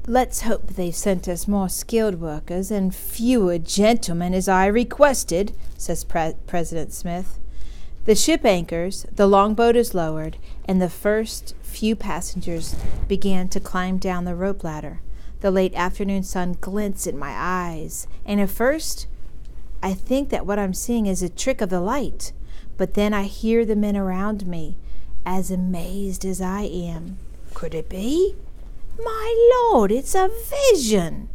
Let's hope they've sent us more skilled workers and fewer gentlemen as I requested, says President Smith. The ship anchors, the longboat is lowered, and the first few passengers began to climb down the rope ladder. The late afternoon sun glints in my eyes, and at first I think that what I'm seeing is a trick of the light, but then I hear the men around me, as amazed as I am. Could it be? My Lord, it's a vision!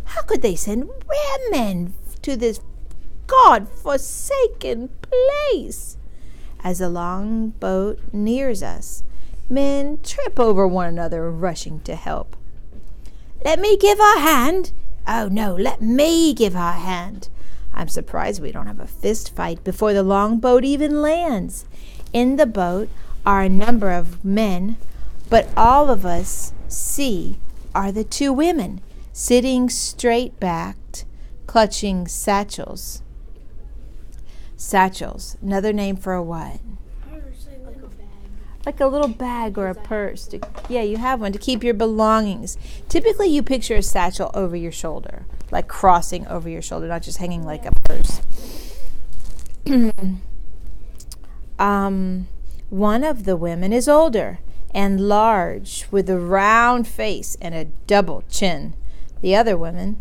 How could they send women to this God-forsaken place? As the longboat nears us, men trip over one another, rushing to help. Let me give her a hand. Oh, no, let me give her a hand. I'm surprised we don't have a fist fight before the longboat even lands. In the boat are a number of men, but all of us see are the two women sitting straight-backed, clutching satchels. Satchels, another name for a what? Like a little bag or a purse. Yeah, you have one to keep your belongings. Typically, you picture a satchel over your shoulder, like crossing over your shoulder, not just hanging like a purse. One of the women is older and large, with a round face and a double chin. The other woman,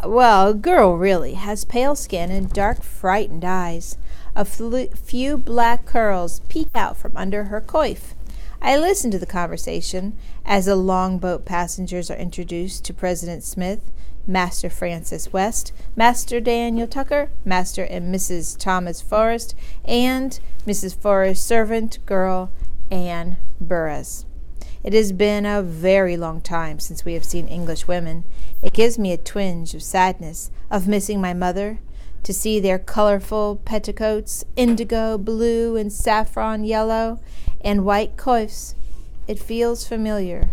well, a girl really, has pale skin and dark, frightened eyes. A few black curls peek out from under her coif. I listen to the conversation as the longboat passengers are introduced to President Smith, Master Francis West, Master Daniel Tucker, Master and Mrs. Thomas Forrest, and Mrs. Forrest's servant girl, Anne Burroughs. It has been a very long time since we have seen English women. It gives me a twinge of sadness of missing my mother, to see their colorful petticoats, indigo, blue, and saffron yellow, and white coifs. It feels familiar,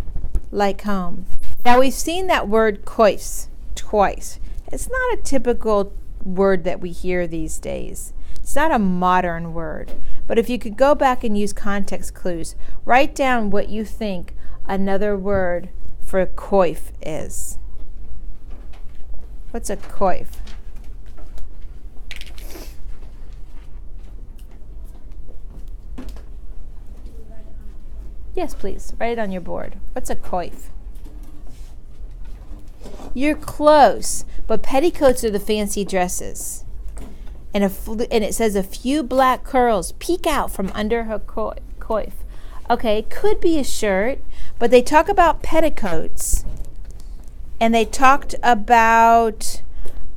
like home. Now, we've seen that word coifs twice. It's not a typical word that we hear these days. It's not a modern word. But if you could go back and use context clues, write down what you think another word for coif is. What's a coif? Yes, please. Write it on your board. What's a coif? You're close, but petticoats are the fancy dresses. And it says a few black curls peek out from under her coif. Okay, could be a shirt, but they talk about petticoats. And they talked about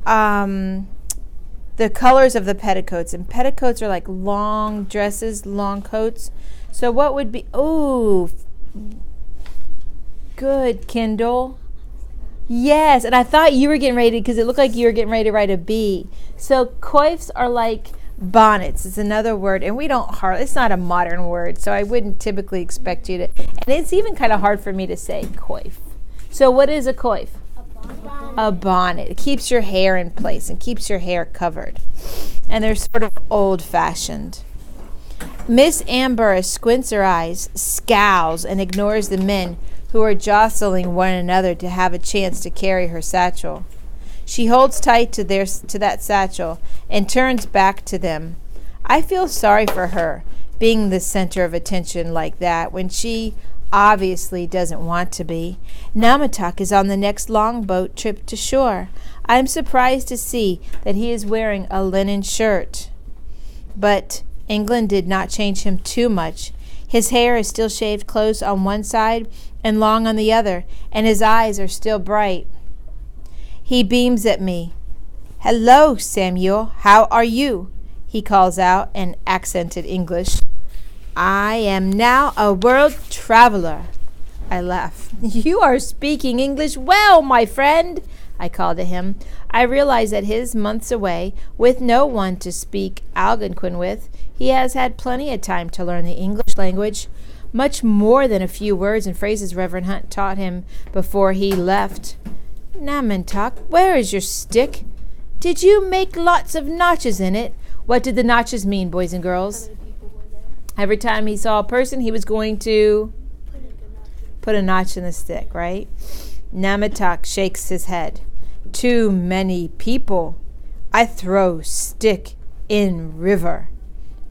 the colors of the petticoats. And petticoats are like long dresses, long coats. So what would be, good, Kendall. Yes, and I thought you were getting ready, because it looked like you were getting ready to write a B. So coifs are like bonnets. It's another word, and it's not a modern word, so I wouldn't typically expect you to, and it's even kind of hard for me to say coif. So what is a coif? A bonnet. It keeps your hair in place and keeps your hair covered. And they're sort of old-fashioned. Miss Amber squints her eyes, scowls, and ignores the men who are jostling one another to have a chance to carry her satchel. She holds tight to that satchel and turns back to them. I feel sorry for her, being the center of attention like that when she obviously doesn't want to be. Namatak is on the next longboat trip to shore. I'm surprised to see that he is wearing a linen shirt. But England did not change him too much. His hair is still shaved close on one side and long on the other, and his eyes are still bright. He beams at me. "Hello, Samuel. How are you?" he calls out in accented English. "I am now a world traveler." I laugh. "You are speaking English well, my friend," I call to him. I realize that his months away, with no one to speak Algonquin with, he has had plenty of time to learn the English language, much more than a few words and phrases Reverend Hunt taught him before he left. "Namantak, where is your stick? Did you make lots of notches in it?" What did the notches mean, boys and girls? Every time he saw a person, he was going to Put a notch in the stick, right? Namatak shakes his head. Too many people. I throw stick in river.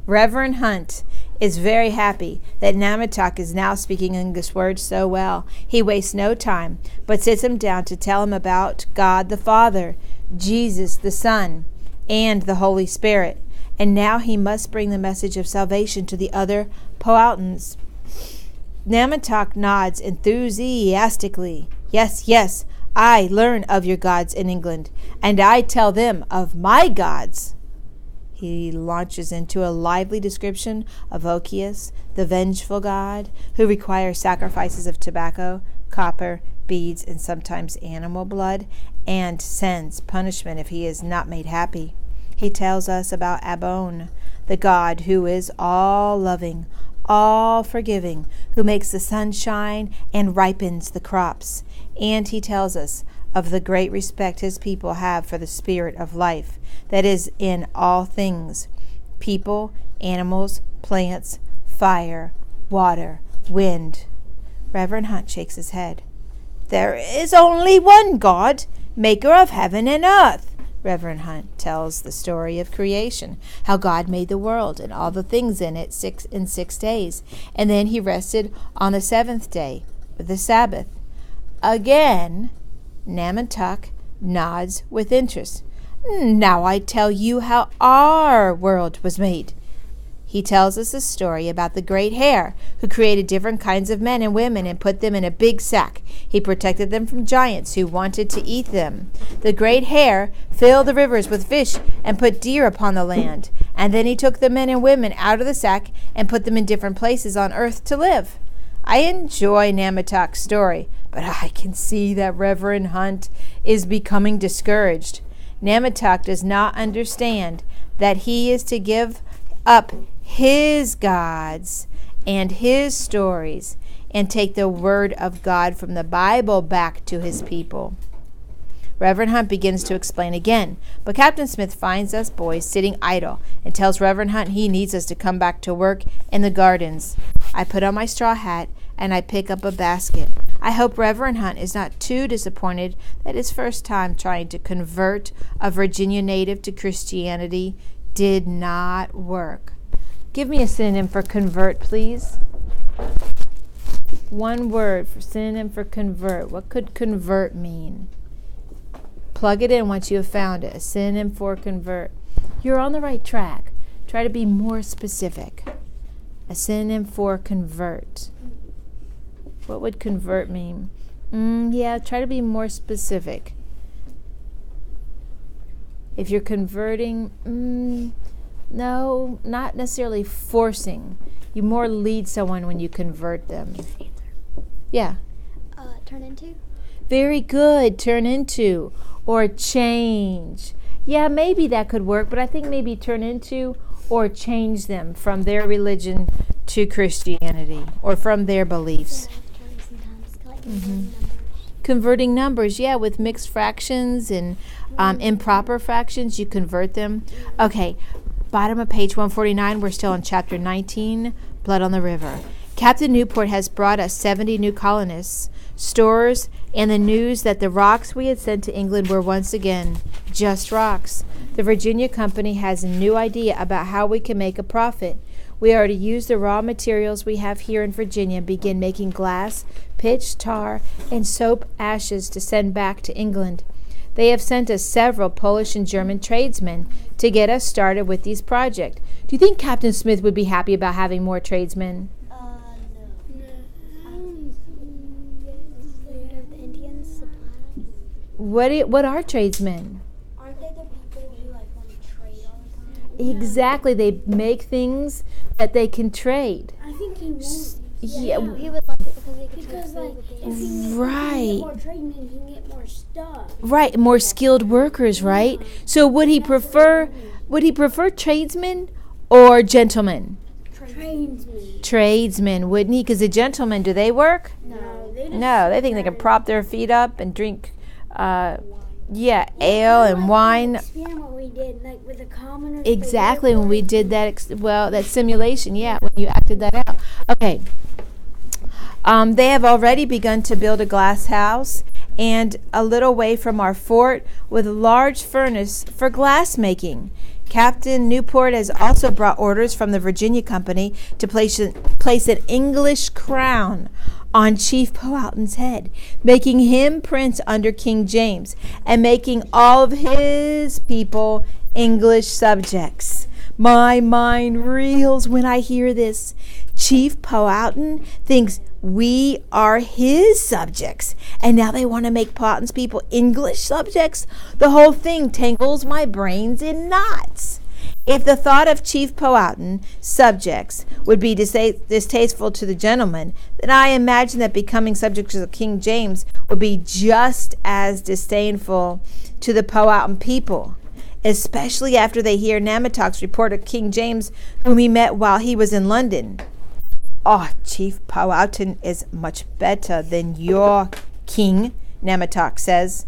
Reverend Hunt is very happy that Namatak is now speaking English words so well. He wastes no time, but sits him down to tell him about God the Father, Jesus the Son, and the Holy Spirit. And now he must bring the message of salvation to the other Powhatans. Namatak nods enthusiastically. Yes, yes, I learn of your gods in England, and I tell them of my gods. He launches into a lively description of Okius, the vengeful god, who requires sacrifices of tobacco, copper, beads, and sometimes animal blood, and sends punishment if he is not made happy. He tells us about Abon, the god who is all-loving, all-forgiving, who makes the sun shine and ripens the crops. And he tells us of the great respect his people have for the spirit of life that is in all things, people, animals, plants, fire, water, wind. Reverend Hunt shakes his head. There is only one God, maker of heaven and earth. Reverend Hunt tells the story of creation, how God made the world and all the things in it in 6 days, and then he rested on the seventh day, the Sabbath. Again, Namatak nods with interest. Now I tell you how our world was made. He tells us a story about the great hare who created different kinds of men and women and put them in a big sack. He protected them from giants who wanted to eat them. The great hare filled the rivers with fish and put deer upon the land. And then he took the men and women out of the sack and put them in different places on earth to live. I enjoy Namatak's story, but I can see that Reverend Hunt is becoming discouraged. Namatak does not understand that he is to give up his gods and his stories and take the word of God from the Bible back to his people. Reverend Hunt begins to explain again, but Captain Smith finds us boys sitting idle and tells Reverend Hunt he needs us to come back to work in the gardens. I put on my straw hat and I pick up a basket. I hope Reverend Hunt is not too disappointed that his first time trying to convert a Virginia native to Christianity did not work. Give me a synonym for convert, please. One word for synonym for convert. What could convert mean? Plug it in once you have found it. A synonym for convert. You're on the right track. Try to be more specific. A synonym for convert. What would convert mean? Yeah, try to be more specific. If you're converting, no, not necessarily forcing. You more lead someone when you convert them. Yeah. Turn into? Very good. Turn into or change. Yeah, maybe that could work, but I think maybe turn into or change them from their religion to Christianity or from their beliefs. Converting numbers, yeah, with mixed fractions and improper fractions, you convert them. Okay, bottom of page 149, we're still on chapter 19, Blood on the River. Captain Newport has brought us 70 new colonists, stores, and the news that the rocks we had sent to England were once again just rocks. The Virginia Company has a new idea about how we can make a profit. We are to use the raw materials we have here in Virginia and begin making glass, pitch, tar, and soap ashes to send back to England. They have sent us several Polish and German tradesmen to get us started with these projects. Do you think Captain Smith would be happy about having more tradesmen? What are tradesmen? Aren't they the people who want to trade all the time? Exactly. They make things that they can trade. I think he won't. Yeah. He would like it because he could Because trade with the if he Right. get more trading, he can get more stuff. Right, more skilled workers, right? So would he prefer tradesmen or gentlemen? Tradesmen. Tradesmen, wouldn't he? Because the gentlemen, do they work? No, they just No, they think they can prop their feet up and drink ale and wine. Experiment we did, with the commoners. Exactly, when we did that, that simulation, yeah, when you acted that out. Okay. They have already begun to build a glass house and a little way from our fort with a large furnace for glass making. Captain Newport has also brought orders from the Virginia Company to place an English crown on Chief Powhatan's head, making him prince under King James and making all of his people English subjects. My mind reels when I hear this. Chief Powhatan thinks we are his subjects, and now they want to make Powhatan's people English subjects? The whole thing tangles my brains in knots. If the thought of Chief Powhatan subjects would be distasteful to the gentleman, then I imagine that becoming subjects of King James would be just as disdainful to the Powhatan people, especially after they hear Namatok's report of King James, whom he met while he was in London. Oh, Chief Powhatan is much better than your king, Namatok says.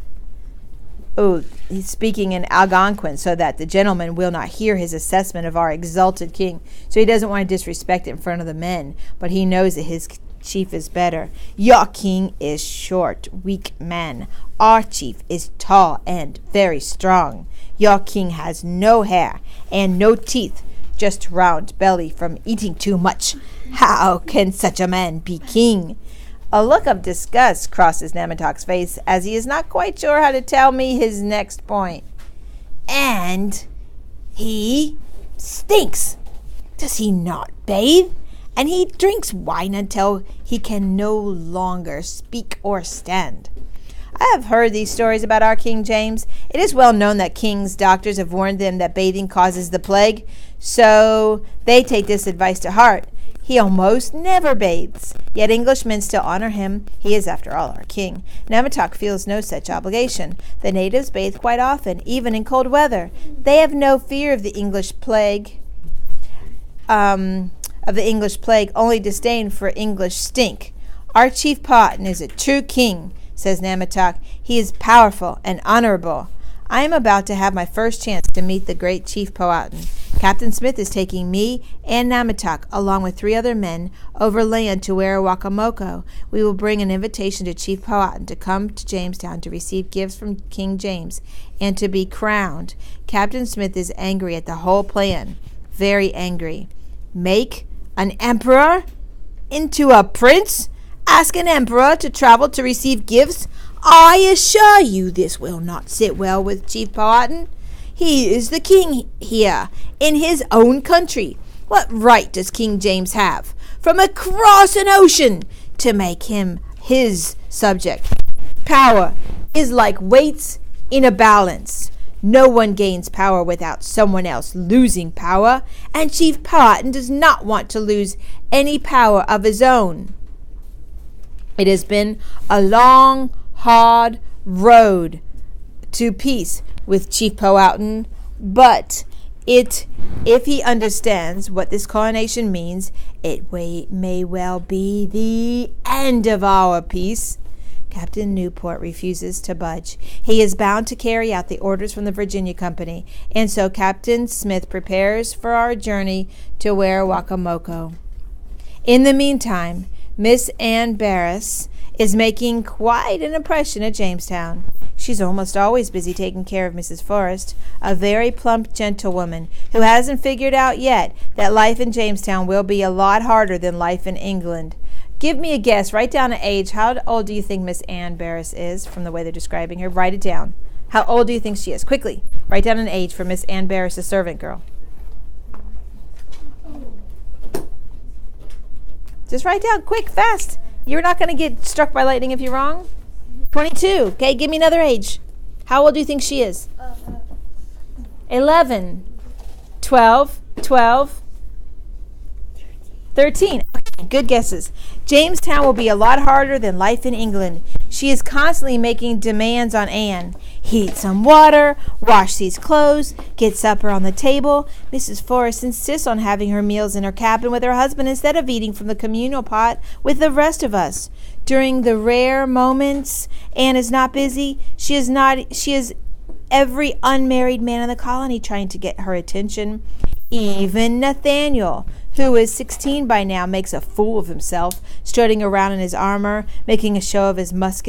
Oh, he's speaking in Algonquin so that the gentleman will not hear his assessment of our exalted king. So he doesn't want to disrespect it in front of the men, but he knows that his chief is better. Your king is short, weak man. Our chief is tall and very strong. Your king has no hair and no teeth, just round belly from eating too much. How can such a man be king? A look of disgust crosses Namatok's face as he is not quite sure how to tell me his next point. And he stinks. Does he not bathe? And he drinks wine until he can no longer speak or stand. I have heard these stories about our King James. It is well known that king's doctors have warned them that bathing causes the plague, so they take this advice to heart. He almost never bathes, yet Englishmen still honor him. He is, after all, our king. Namatok feels no such obligation. The natives bathe quite often, even in cold weather. They have no fear of the English plague. Only disdain for English stink. Our Chief Powhatan is a true king, says Namatok. He is powerful and honorable. I am about to have my first chance to meet the great Chief Powhatan. Captain Smith is taking me and Namatok, along with 3 other men, overland to Werowocomoco. We will bring an invitation to Chief Powhatan to come to Jamestown to receive gifts from King James and to be crowned. Captain Smith is angry at the whole plan, very angry. Make an emperor into a prince? Ask an emperor to travel to receive gifts? I assure you this will not sit well with Chief Powhatan. He is the king here, in his own country. What right does King James have, from across an ocean, to make him his subject? Power is like weights in a balance. No one gains power without someone else losing power, and Chief Powhatan does not want to lose any power of his own. It has been a long, hard road to peace with Chief Powhatan, but if he understands what this coronation means, it may well be the end of our peace. Captain Newport refuses to budge. He is bound to carry out the orders from the Virginia Company, and so Captain Smith prepares for our journey to Werowocomoco. In the meantime, Miss Ann Barris is making quite an impression at Jamestown. She's almost always busy taking care of Mrs. Forrest, a very plump gentlewoman who hasn't figured out yet that life in Jamestown will be a lot harder than life in England. Give me a guess. Write down an age. How old do you think Miss Ann Barris is from the way they're describing her? Write it down. How old do you think she is? Quickly. Write down an age for Miss Ann Barris, the servant girl. Just write down quick, fast. You're not going to get struck by lightning if you're wrong. 22. Okay, give me another age. How old do you think she is? 11. 12. 13. Okay, good guesses. Jamestown will be a lot harder than life in England. She is constantly making demands on Anne. Heat some water, wash these clothes, get supper on the table. Mrs. Forrest insists on having her meals in her cabin with her husband instead of eating from the communal pot with the rest of us. During the rare moments Anne is not busy, she is every unmarried man in the colony trying to get her attention. Even Nathaniel, who is 16 by now, makes a fool of himself, strutting around in his armor, making a show of his musket